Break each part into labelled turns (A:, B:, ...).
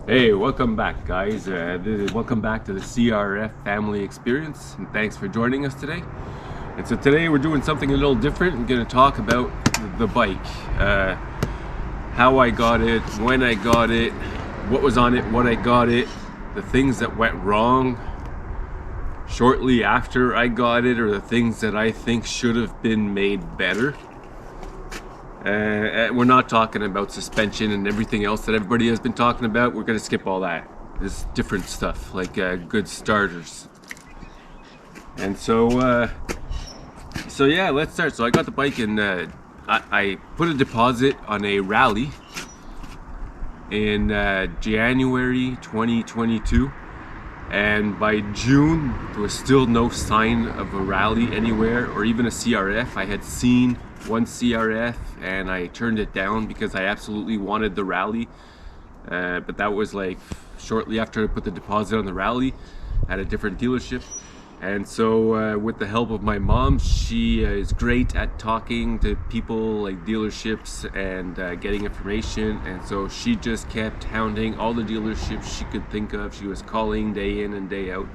A: Hey, welcome back, guys. Welcome back to the CRF family experience, and thanks for joining us today. And so today we're doing something a little different. I'm going to talk about the bike, how I got it, when I got it, what was on it, what I got it, the things that went wrong shortly after I got it, or the things that I think should have been made better. We're not talking about suspension and everything else that everybody has been talking about. We're going to skip all that. There's different stuff like good starters. And so yeah, let's start. So I got the bike and I put a deposit on a rally in January 2022. And by June, there was still no sign of a rally anywhere or even a CRF. I had seen one CRF and I turned it down because I absolutely wanted the rally. But that was like shortly after I put the deposit on the rally at a different dealership. And so with the help of my mom, she is great at talking to people like dealerships and getting information. And so she just kept hounding all the dealerships she could think of. She was calling day in and day out.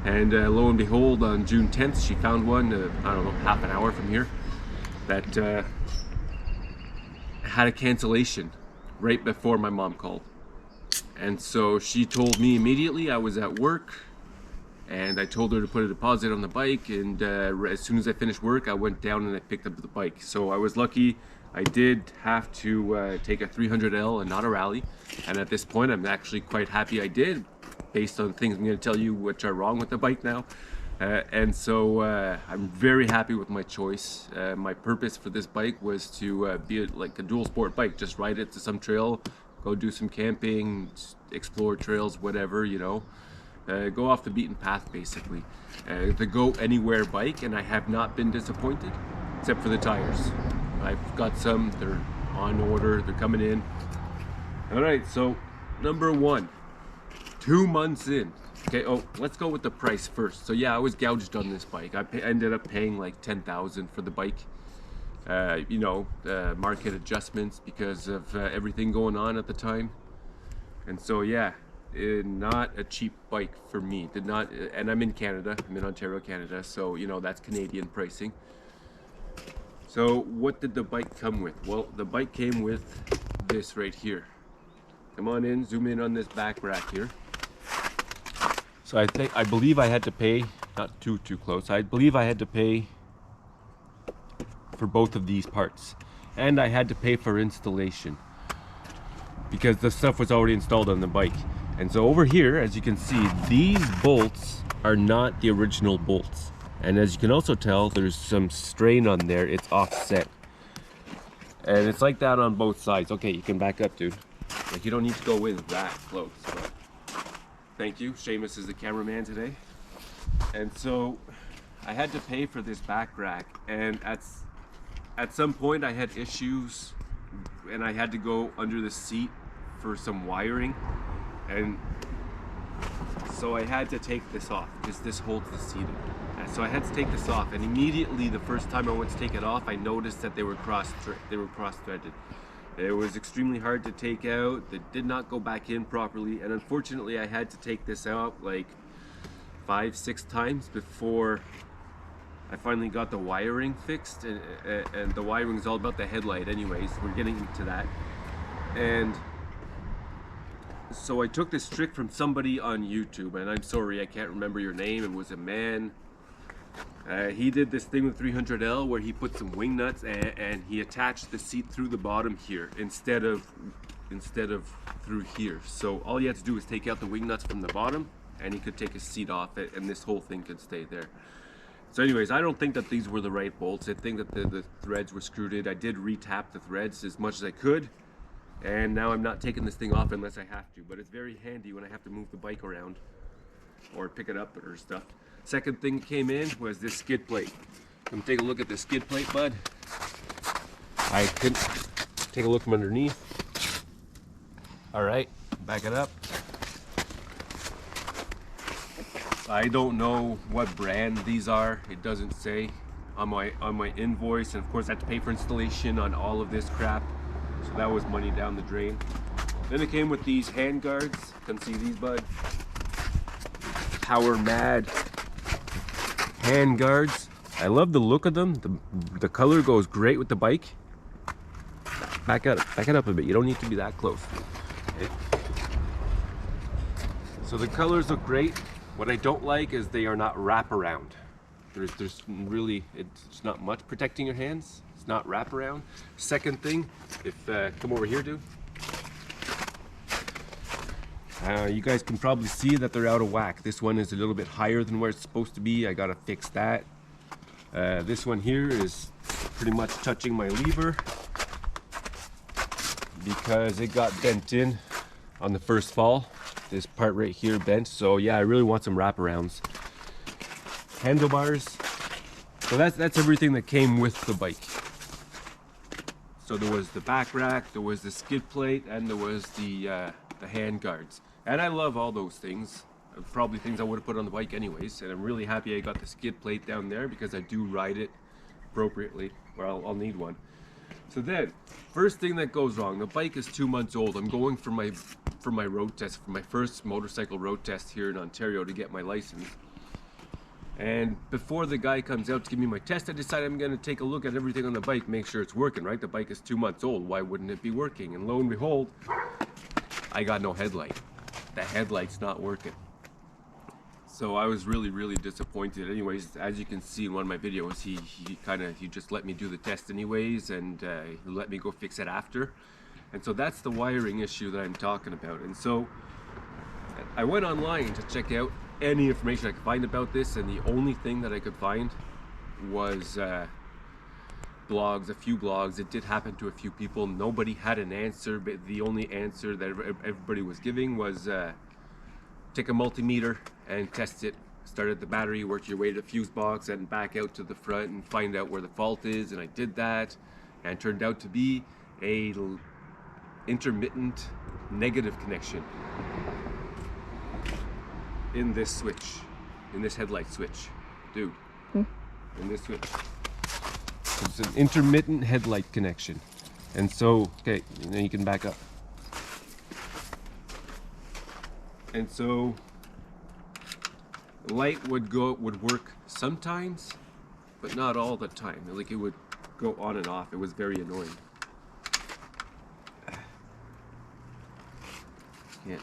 A: And lo and behold, on June 10th, she found one, I don't know, half an hour from here, that had a cancellation right before my mom called. And so she told me immediately. I was at work and I told her to put a deposit on the bike, and as soon as I finished work, I went down and I picked up the bike. So I was lucky. I did have to take a 300L and not a rally, and at this point I'm actually quite happy I did, based on things I'm going to tell you which are wrong with the bike now. And so I'm very happy with my choice. My purpose for this bike was to be like a dual sport bike, just ride it to some trail, go do some camping, explore trails, whatever, you know. Go off the beaten path, basically. The go anywhere bike, and I have not been disappointed, except for the tires. I've got some, they're on order, they're coming in. All right, so number one, 2 months in. Okay, let's go with the price first. So yeah, I was gouged on this bike. I ended up paying like $10,000 for the bike. Market adjustments because of everything going on at the time. And so yeah, not a cheap bike for me. Did not, and I'm in Canada. I'm in Ontario, Canada. So you know that's Canadian pricing. So what did the bike come with? Well, the bike came with this right here. Come on in, zoom in on this back rack here. So I believe I had to pay, not too close. I believe I had to pay for both of these parts, and I had to pay for installation because the stuff was already installed on the bike. And so over here, as you can see, these bolts are not the original bolts. And as you can also tell, there's some strain on there. It's offset. And it's like that on both sides. Okay, you can back up, dude. Like, you don't need to go in that close. But thank you. Seamus is the cameraman today. And so I had to pay for this back rack. And at some point I had issues and I had to go under the seat for some wiring. And so I had to take this off because this holds the seat in. And so I had to take this off, and immediately the first time I went to take it off, I noticed that they were cross-threaded. It was extremely hard to take out. They did not go back in properly, and unfortunately I had to take this out like 5-6 times before I finally got the wiring fixed. And the wiring is all about the headlight anyways. We're getting into that. And so I took this trick from somebody on YouTube, and I'm sorry, I can't remember your name. It was a man. He did this thing with 300L where he put some wing nuts and he attached the seat through the bottom here instead of through here. So all you had to do was take out the wing nuts from the bottom, and he could take his seat off it, and this whole thing could stay there. So anyways, I don't think that these were the right bolts. I think that the threads were screwed in. I did re-tap the threads as much as I could. And now I'm not taking this thing off unless I have to, but it's very handy when I have to move the bike around or pick it up or stuff. Second thing that came in was this skid plate. Come take a look at the skid plate, bud. I can take a look from underneath. All right, back it up. I don't know what brand these are. It doesn't say on my invoice, and of course I had to pay for installation on all of this crap. So that was money down the drain. Then it came with these hand guards. You can see these, bud. Power Mad hand guards. I love the look of them. The color goes great with the bike. Back it up a bit. You don't need to be that close. Okay. So the colors look great. What I don't like is they are not wraparound. There's really, it's not much protecting your hands. It's not wraparound. Second thing, if come over here, dude. You guys can probably see that they're out of whack. This one is a little bit higher than where it's supposed to be. I gotta fix that. This one here is pretty much touching my lever because it got bent in on the first fall. This part right here bent. So yeah, I really want some wraparounds. Handlebars. So that's everything that came with the bike. So there was the back rack, there was the skid plate, and there was the hand guards. And I love all those things. Probably things I would have put on the bike anyways. And I'm really happy I got the skid plate down there because I do ride it appropriately, or I'll need one. So then, first thing that goes wrong, the bike is 2 months old. I'm going for my road test, for my first motorcycle road test here in Ontario to get my license. And before the guy comes out to give me my test, I decided I'm going to take a look at everything on the bike, make sure it's working, right? The bike is 2 months old. Why wouldn't it be working? And lo and behold, I got no headlight. The headlight's not working. So I was really disappointed. Anyways, as you can see in one of my videos, he just let me do the test anyways, and he let me go fix it after. And so that's the wiring issue that I'm talking about. And so I went online to check out any information I could find about this, and the only thing that I could find was blogs, a few blogs. It did happen to a few people. Nobody had an answer, but the only answer that everybody was giving was take a multimeter and test it. Start at the battery, work your way to the fuse box and back out to the front and find out where the fault is. And I did that, and it turned out to be a intermittent negative connection in this switch, in this headlight switch, dude. In this switch. It's an intermittent headlight connection. And so, okay, now you can back up. And so the light would work sometimes, but not all the time. Like it would go on and off. It was very annoying. Yeah.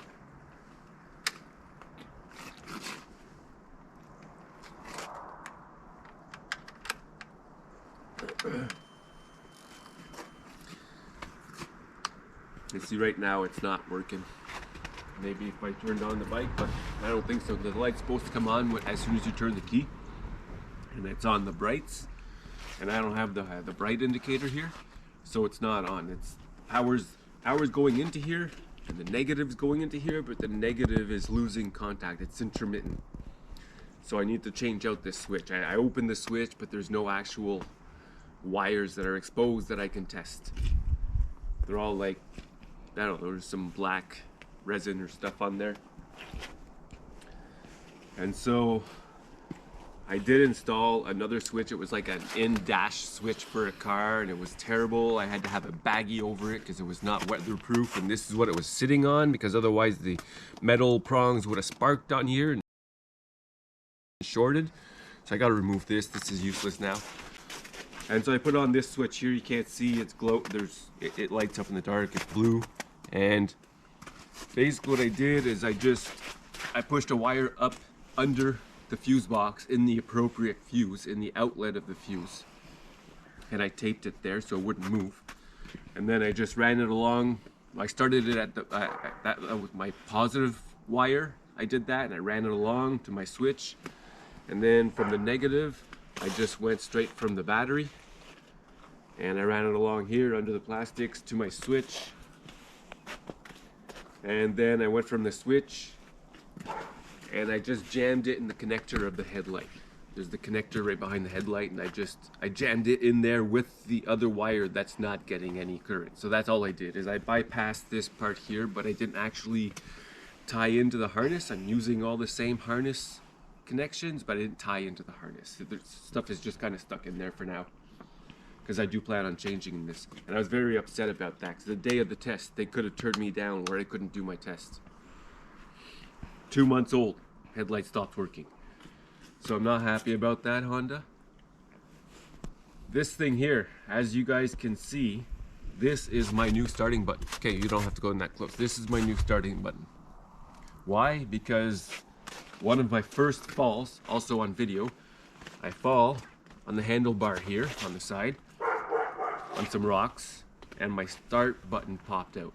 A: You see right now it's not working. Maybe if I turned on the bike, but I don't think so. The light's supposed to come on as soon as you turn the key, and it's on the brights, and I don't have the bright indicator here, so it's not on. It's power's going into here, and the negative's going into here, but the negative is losing contact. It's intermittent. So I need to change out this switch. I opened the switch, but there's no actual wires that are exposed that I can test. They're all like, I don't know, there's some black resin or stuff on there. And so I did install another switch. It was like an in-dash switch for a car, and it was terrible. I had to have a baggie over it because it was not weatherproof, and this is what it was sitting on, because otherwise the metal prongs would have sparked on here and shorted. So I got to remove this. This is useless now. And so I put on this switch here. You can't see, it's glow. It lights up in the dark. It's blue. And basically what I did is I pushed a wire up under the fuse box in the appropriate fuse, in the outlet of the fuse, and I taped it there so it wouldn't move. And then I just ran it along. I started it at with my positive wire. I did that, and I ran it along to my switch, and then from the negative I just went straight from the battery, and I ran it along here under the plastics to my switch, and then I went from the switch and I just jammed it in the connector of the headlight. There's the connector right behind the headlight, and I jammed it in there with the other wire that's not getting any current. So that's all I did, is I bypassed this part here, but I didn't actually tie into the harness. I'm using all the same harness connections, but I didn't tie into the harness. The stuff is just kind of stuck in there for now. because I do plan on changing this. And I was very upset about that, because the day of the test, they could have turned me down where I couldn't do my test. 2 months old, headlight stopped working. So I'm not happy about that, Honda. This thing here, as you guys can see, this is my new starting button. Okay, you don't have to go in that close. This is my new starting button. Why? Because one of my first falls, also on video, I fall on the handlebar here on the side, on some rocks, and my start button popped out.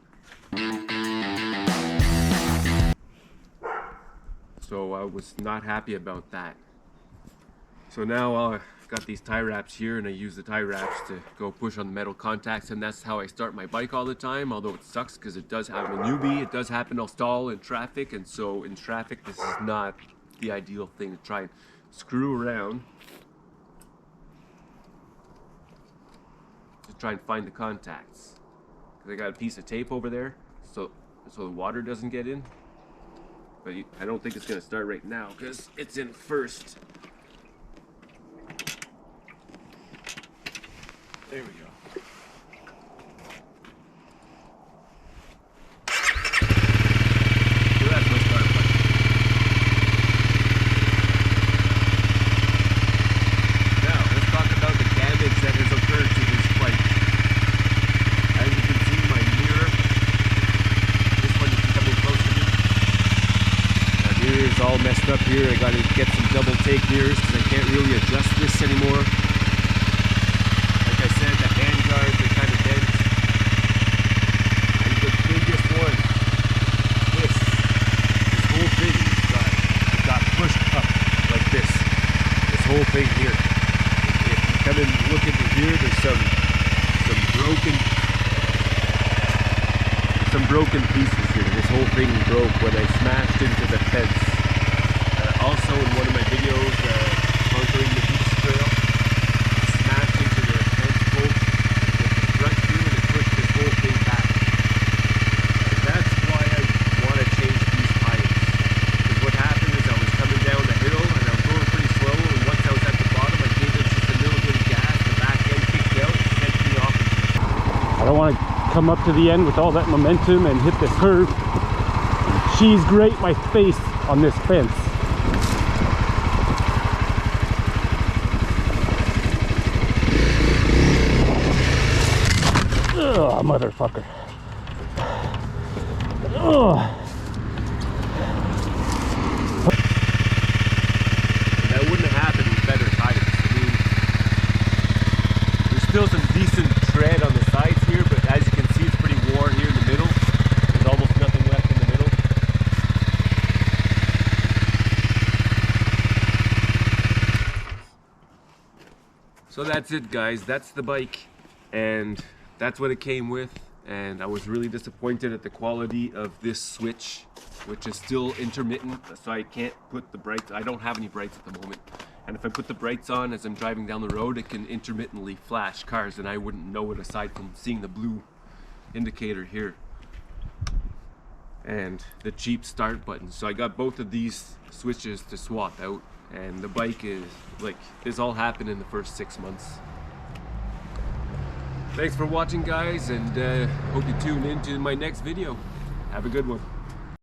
A: So I was not happy about that. So now I've got these tie wraps here, and I use the tie wraps to go push on the metal contacts, and that's how I start my bike all the time, although it sucks because it does happen. I'm a newbie, it does happen, I'll stall in traffic, and so in traffic this is not the ideal thing to try and screw around to try and find the contacts. Because I got a piece of tape over there so the water doesn't get in. But I don't think it's going to start right now because it's in first. There we go. So that's my start button. Now, let's talk about the damage that has occurred to this bike. As you can see, my mirror, this one is coming close to me. My mirror is all messed up here. I got to get some double take mirrors because I can't really adjust this anymore. Like I said, the hand guards are kind of bent. And the biggest one, this whole thing got pushed up like this. This whole thing here. If you come and look into here, there's some broken pieces here. This whole thing broke when I smashed into the fence. Also in one of my videos, conquering the beach trail, smashed into the fence post with the front here, and it pushed this whole thing back. And that's why I want to change these tires. Because what happened is I was coming down the hill and I was going pretty slow, and once I was at the bottom I gave it just a little bit of gas, the back end kicked out, and sent me off.
B: I don't want to come up to the end with all that momentum and hit this curve. She's grate my face on this fence. Ugh, motherfucker. Ugh.
A: That wouldn't have happened with better tires. I mean, there's still some decent tread on the sides here, but as you can see, it's pretty worn here in the middle. There's almost nothing left in the middle. So that's it, guys. That's the bike, and that's what it came with. And I was really disappointed at the quality of this switch, which is still intermittent, so I can't put the brights. I don't have any brights at the moment, and if I put the brights on as I'm driving down the road, it can intermittently flash cars, and I wouldn't know it aside from seeing the blue indicator here and the cheap start button. So I got both of these switches to swap out, and the bike is like, this all happened in the first 6 months. Thanks for watching, guys, and hope you tune in to my next video. Have a good one.